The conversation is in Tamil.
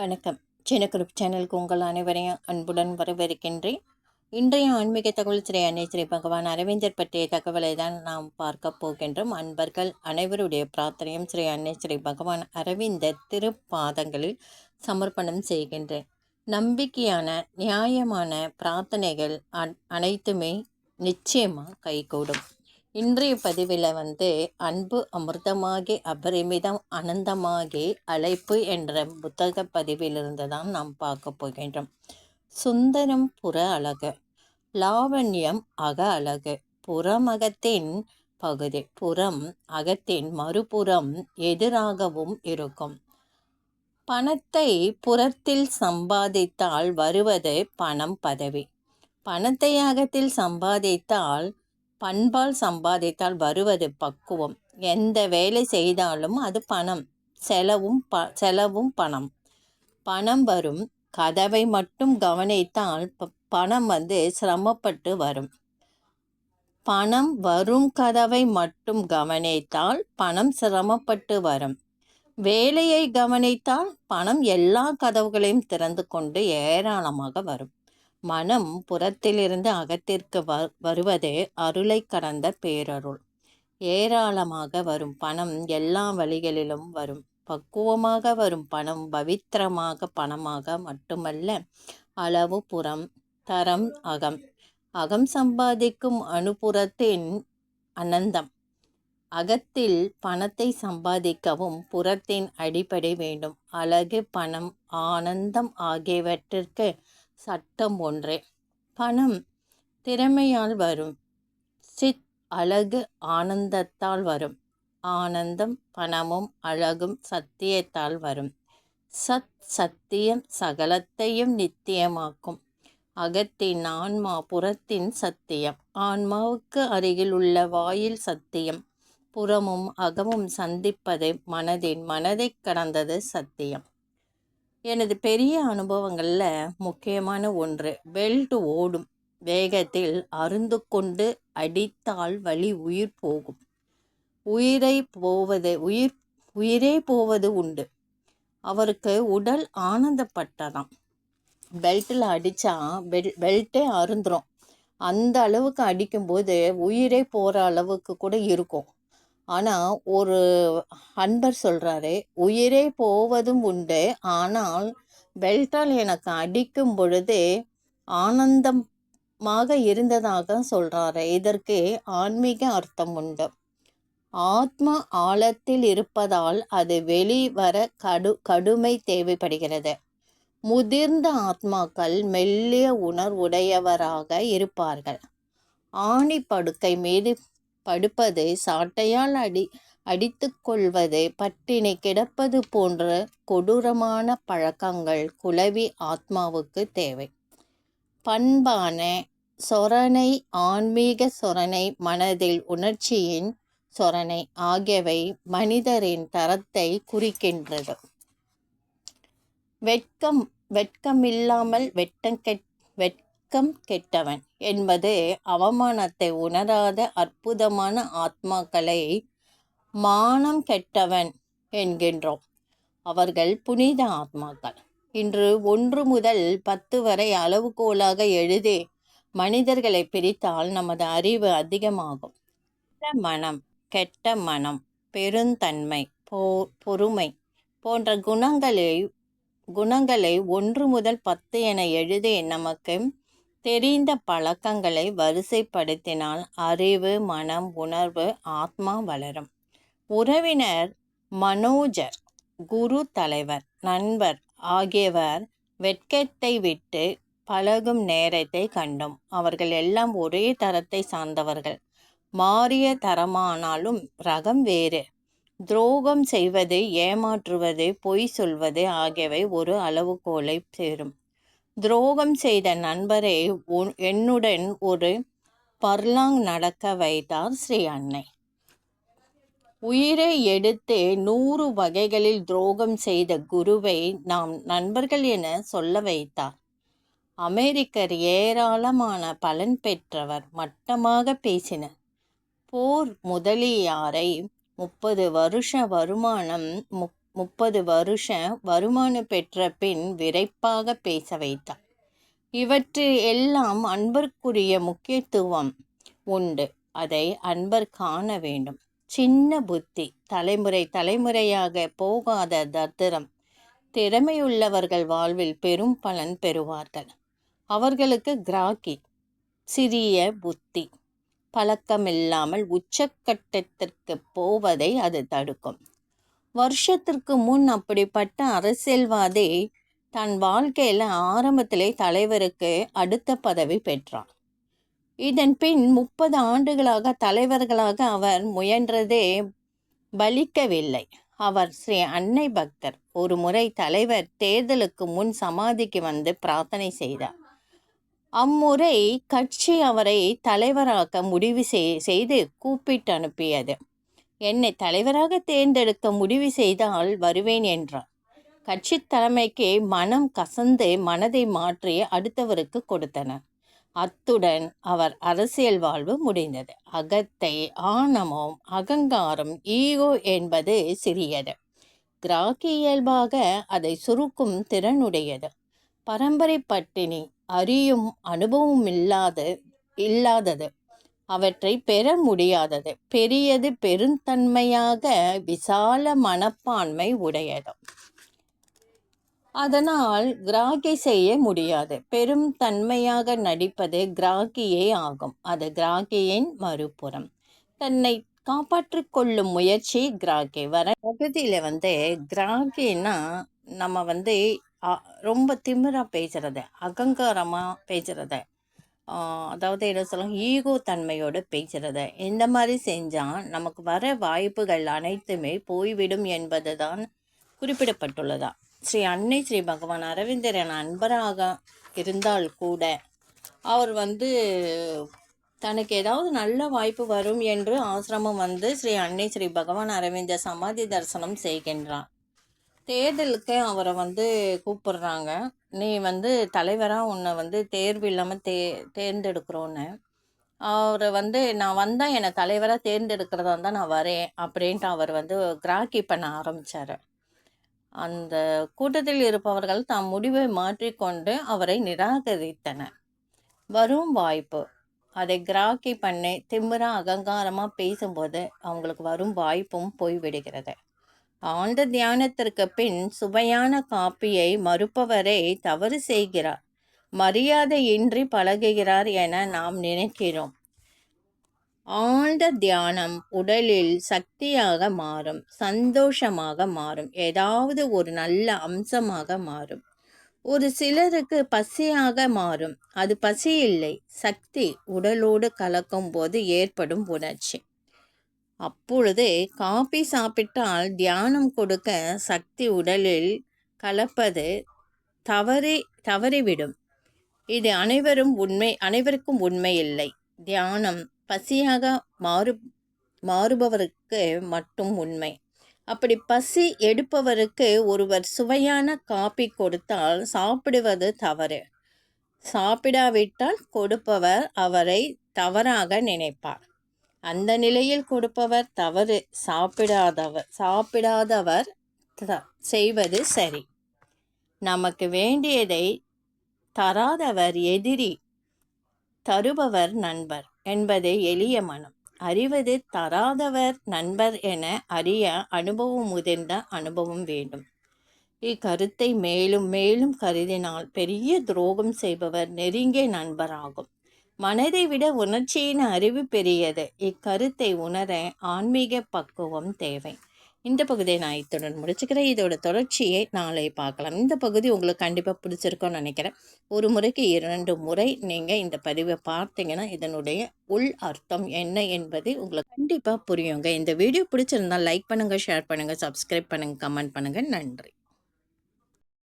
வணக்கம். சின்னக்குருப் சேனலுக்கு உங்கள் அனைவரையும் அன்புடன் வரவேற்கின்றேன். இன்றைய ஆன்மீக தகவல் ஸ்ரீ அன்னை ஸ்ரீ பகவான் அரவிந்தர் பற்றிய தகவலை தான் நாம் பார்க்க போகின்றோம். அன்பர்கள் அனைவருடைய பிரார்த்தனையும் ஸ்ரீ அன்னை ஸ்ரீ பகவான் அரவிந்தர் திருப்பாதங்களில் சமர்ப்பணம் செய்கின்றேன். நம்பிக்கையான நியாயமான பிரார்த்தனைகள் அனைத்துமே நிச்சயமாக கைகூடும். இன்றைய பதிவில் அன்பு அமிர்தமாகி அபரிமிதம் அனந்தமாகி அழைப்பு என்ற புத்தக பதிவிலிருந்து தான் நாம் பார்க்க போகின்றோம். சுந்தரம் புற அழகு, லாவண்யம் அக அழகு, புறமகத்தின் பகுதி, புறம் அகத்தின் மறுபுறம் எதிராகவும் இருக்கும். பணத்தை புறத்தில் சம்பாதித்தால் வருவது பணம் பதவி, பணத்தை அகத்தில் சம்பாதித்தால் பண்பால் சம்பாதித்தால் வருவது பக்குவம். எந்த வேலை செய்தாலும் அது பணம், செலவும் பணம். பணம் வரும் கதவை மட்டும் கவனித்தால் பணம் சிரமப்பட்டு வரும். பணம் வரும் கதவை மட்டும் கவனித்தால் பணம் சிரமப்பட்டு வரும். வேலையை கவனித்தால் பணம் எல்லா கதவுகளையும் திறந்து கொண்டு ஏராளமாக வரும். மனம் புறத்திலிருந்து அகத்திற்கு வருவதே அருளை கடந்த பேரருள். ஏராளமாக வரும் பணம் எல்லா வழிகளிலும் வரும். பக்குவமாக வரும் பணம் பவித்திரமாக பணமாக மட்டுமல்ல, அளவு புறம், தரம் அகம். அகம் சம்பாதிக்கும் அனுபுறத்தின் அனந்தம். அகத்தில் பணத்தை சம்பாதிக்கவும் புறத்தின் அடிப்படை வேண்டும். அழகு, பணம், ஆனந்தம் ஆகியவற்றிற்கு சட்டம் ஒன்றே. பணம் திறமையால் வரும், சித் அழகு ஆனந்தத்தால் வரும். ஆனந்தம் பணமும் அழகும் சத்தியத்தால் வரும். சத்தியம் சகலத்தையும் நித்தியமாக்கும். அகத்தின் ஆன்மா, புறத்தின் சத்தியம். ஆன்மாவுக்கு அருகில் உள்ள வாயில் சத்தியம். புறமும் அகமும் சந்திப்பது மனதை கடந்தது சத்தியம். எனது பெரிய அனுபவங்களில் முக்கியமான ஒன்று, பெல்ட் ஓடும் வேகத்தில் அருந்து கொண்டு அடித்தால் வலி உயிர் போகும். உயிரே போவது உண்டு. அவருக்கு உடல் ஆனந்தப்பட்டதாம். பெல்ட்டில் அடித்தா பெல்ட்டே அருந்துரும். அந்த அளவுக்கு அடிக்கும்போது உயிரே போகிற அளவுக்கு கூட இருக்கும். ஆனால் ஒரு அன்பர் சொல்கிறாரு, உயிரே போவதும் உண்டு, ஆனால் பெல்ட்டால் எனக்கு அடிக்கும் பொழுது ஆனந்தமாக இருந்ததாக சொல்கிறாரு. இதற்கு ஆன்மீக அர்த்தம் உண்டு. ஆத்மா ஆழத்தில் இருப்பதால் அது வெளிவர கடுமை தேவைப்படுகிறது. முதிர்ந்த ஆத்மாக்கள் மெல்லிய உணர்வுடையவராக இருப்பார்கள். ஆணி படுக்கை மீது படுப்பது, சாட்டையால் அடித்து கொள்வது, பட்டினி கிடப்பது போன்ற கொடூரமான பழக்கங்கள் குலவி ஆத்மாவுக்கு தேவை. பண்பான சொரணை, ஆன்மீக சொரணை, மனதில் உணர்ச்சியின் சொரணை ஆகியவை மனிதரின் தரத்தை குறிக்கின்றது. வெட்கமில்லாமல் வெட்கம் கெட்டவன் என்பது அவமானத்தை உணராத அற்புதமான ஆத்மாக்களை மானம் கெட்டவன் என்கின்றோம். அவர்கள் புனித ஆத்மாக்கள். இன்று 1 முதல் 10 வரை அளவுகோலாக எழுதி மனிதர்களை பிரித்தால் நமது அறிவு அதிகமாகும். கெட்ட மனம், பெருந்தன்மை, பொறுமை போன்ற குணங்களை 1 முதல் 10 என எழுதி நமக்கு தெரிந்த பழக்கங்களை வரிசைப்படுத்தினால் அறிவு, மனம், உணர்வு, ஆத்மா வளரும். உறவினர், மனோஜர், குரு, தலைவர், நண்பர் ஆகியவர் வெட்கத்தை விட்டு பழகும் நேரத்தை கண்டோம். அவர்கள் எல்லாம் ஒரே தரத்தை சார்ந்தவர்கள். மாறிய தரமானாலும் ரகம் வேறு. துரோகம் செய்வது, ஏமாற்றுவது, பொய் சொல்வது ஆகியவை ஒரு அளவுகோலை சேரும். துரோகம் செய்த நண்பரை என்னுடன் ஒரு பர்லாங் நடக்க வைத்தார் ஸ்ரீ அன்னை. உயிரை எடுத்து 100 வகைகளில் துரோகம் செய்த குருவை நாம் நண்பர்கள் என சொல்ல வைத்தார். அமெரிக்கர் ஏராளமான பலன் பெற்றவர். மட்டமாக பேசினர். போர் முதலியாரை 30 வருஷ வருமானம் 30 வருஷ வருமானம் பெற்ற பின் விரைப்பாக பேச வைத்தார். இவற்றில் எல்லாம் அன்பருக்குரிய முக்கியத்துவம் உண்டு. அதை அன்பர் காண வேண்டும். சின்ன புத்தி, தலைமுறையாக போகாத தத்திரம், திறமையுள்ளவர்கள் வாழ்வில் பெரும் பலன் பெறுவார்கள். அவர்களுக்கு கிராக்கி, சிறிய புத்தி, பழக்கமில்லாமல் உச்சக்கட்டத்திற்கு போவதை அது தடுக்கும். வருஷத்திற்கு முன் அப்படிப்பட்ட அரசியல்வாதி தன் வாழ்க்கையில் ஆரம்பத்திலே தலைவருக்கு அடுத்த பதவி பெற்றார். இதன் பின் 30 ஆண்டுகளாக தலைவர்களாக அவர் முயன்றதே பலிக்கவில்லை. அவர் ஸ்ரீ அன்னை பக்தர். ஒரு முறை தலைவர் தேர்தலுக்கு முன் சமாதிக்கு வந்து பிரார்த்தனை செய்தார். அம்முறை கட்சி அவரை தலைவராக்க முடிவு செய்து கூப்பிட்டு அனுப்பியது. என்னை தலைவராக தேர்ந்தெடுக்க முடிவு செய்தால் வருவேன் என்றார். கட்சி தலைமைக்கு மனம் கசந்து மனதை மாற்றி அடுத்தவருக்கு கொடுத்தனர். அத்துடன் அவர் அரசியல் வாழ்வு முடிந்தது. அகத்தை, ஆணவம், அகங்காரம், ஈகோ என்பது சிறியது. கிராக்கி இயல்பாக அதை சுருக்கும் திறனுடையது. பரம்பரை பட்டினி, அறியும் அனுபவம் இல்லாதது, அவற்றை பெற முடியாதது, பெரியது, பெருந்தன்மையாக விசால மனப்பான்மை உடையது. அதனால் கிராக்கி செய்ய முடியாது. பெரும் தன்மையாக நடிப்பது கிராக்கியே ஆகும். அது கிராக்கியின் மறுபுறம். தன்னை காப்பாற்றிக் கொள்ளும் முயற்சி கிராக்கி. பகுதியில் கிராக்கின்னா நம்ம ரொம்ப திமிரா பேசுறது, அகங்காரமாக பேசுறது, அதாவது என்ன சொல்லலாம், ஈகோ தன்மையோடு பேசுறது. இந்த மாதிரி செஞ்சால் நமக்கு வர வாய்ப்புகள் அனைத்துமே போய்விடும் என்பது தான் குறிப்பிடப்பட்டுள்ளதா. ஸ்ரீ அன்னை ஸ்ரீ பகவான் அரவிந்தர் என அன்பராக இருந்தால் கூட அவர் தனக்கு ஏதாவது நல்ல வாய்ப்பு வரும் என்று ஆசிரமம் ஸ்ரீ அன்னை ஸ்ரீ பகவான் அரவிந்தர் சமாதி தரிசனம் செய்கின்றார். தேர்தலுக்கு அவரை கூப்பிடுறாங்க. நீ தலைவராக உன்னை தேர்வு இல்லாமல் தேர்ந்தெடுக்கிறோன்னு. அவரை நான் வந்தால் என்னை தலைவராக தேர்ந்தெடுக்கிறதா இருந்தால் நான் வரேன் அப்படின்ட்டு அவர் கிராக்கி பண்ண ஆரம்பித்தார். அந்த கூட்டத்தில் இருப்பவர்கள் தாம் முடிவை மாற்றிக்கொண்டு அவரை நிராகரித்தனர். வரும் வாய்ப்பு, அதை கிராக்கி பண்ணி திமிரா அகங்காரமாக பேசும்போது அவங்களுக்கு வரும் வாய்ப்பும் போய்விடுகிறது. ஆழ்ந்த தியானத்திற்கு பின் சுவையான காப்பியை மறுப்பவரை தவறு செய்கிறார், மரியாதையின்றி பழகுகிறார் என நாம் நினைக்கிறோம். ஆழ்ந்த தியானம் உடலில் சக்தியாக மாறும், சந்தோஷமாக மாறும், ஏதாவது ஒரு நல்ல அம்சமாக மாறும். ஒரு சிலருக்கு பசியாக மாறும். அது பசி இல்லை, சக்தி உடலோடு கலக்கும் போது ஏற்படும் உணர்ச்சி. அப்பொழுது காபி சாப்பிட்டால் தியானம் கொடுக்க சக்தி உடலில் கலப்பது தவறிவிடும். இது அனைவருக்கும் உண்மை இல்லை. தியானம் பசியாக மாறுபவருக்கு மட்டும் உண்மை. அப்படி பசி எடுப்பவருக்கு ஒருவர் சுவையான காபி கொடுத்தால் சாப்பிடுவது தவறு. சாப்பிடாவிட்டால் கொடுப்பவர் அவரை தவறாக நினைப்பார். அந்த நிலையில் கொடுப்பவர் தவறு, சாப்பிடாதவர் செய்வது சரி. நமக்கு வேண்டியதை தராதவர் எதிரி, தருபவர் நண்பர் என்பது எளிய மனம். அறிவது தராதவர் நண்பர் என அறிய அனுபவம் முதிர்ந்த அனுபவம் வேண்டும். இக்கருத்தை மேலும் மேலும் கருதினால் பெரிய துரோகம் செய்பவர் நெருங்கிய நண்பராகும். மனதை விட உணர்ச்சியின் அறிவு பெரியது. இக்கருத்தை உணர ஆன்மீக பக்குவம் தேவை. இந்த பகுதியை நான் இத்துடன் முடிச்சுக்கிறேன். இதோட தொடர்ச்சியை நாளை பார்க்கலாம். இந்த பகுதி உங்களுக்கு கண்டிப்பாக பிடிச்சிருக்கோன்னு நினைக்கிறேன். ஒரு முறைக்கு 2 முறை நீங்கள் இந்த பதிவை பார்த்தீங்கன்னா இதனுடைய உள் அர்த்தம் என்ன என்பது உங்களுக்கு கண்டிப்பாக புரியுங்க. இந்த வீடியோ பிடிச்சிருந்தால் லைக் பண்ணுங்கள், ஷேர் பண்ணுங்கள், சப்ஸ்கிரைப் பண்ணுங்கள், கமெண்ட் பண்ணுங்கள். நன்றி.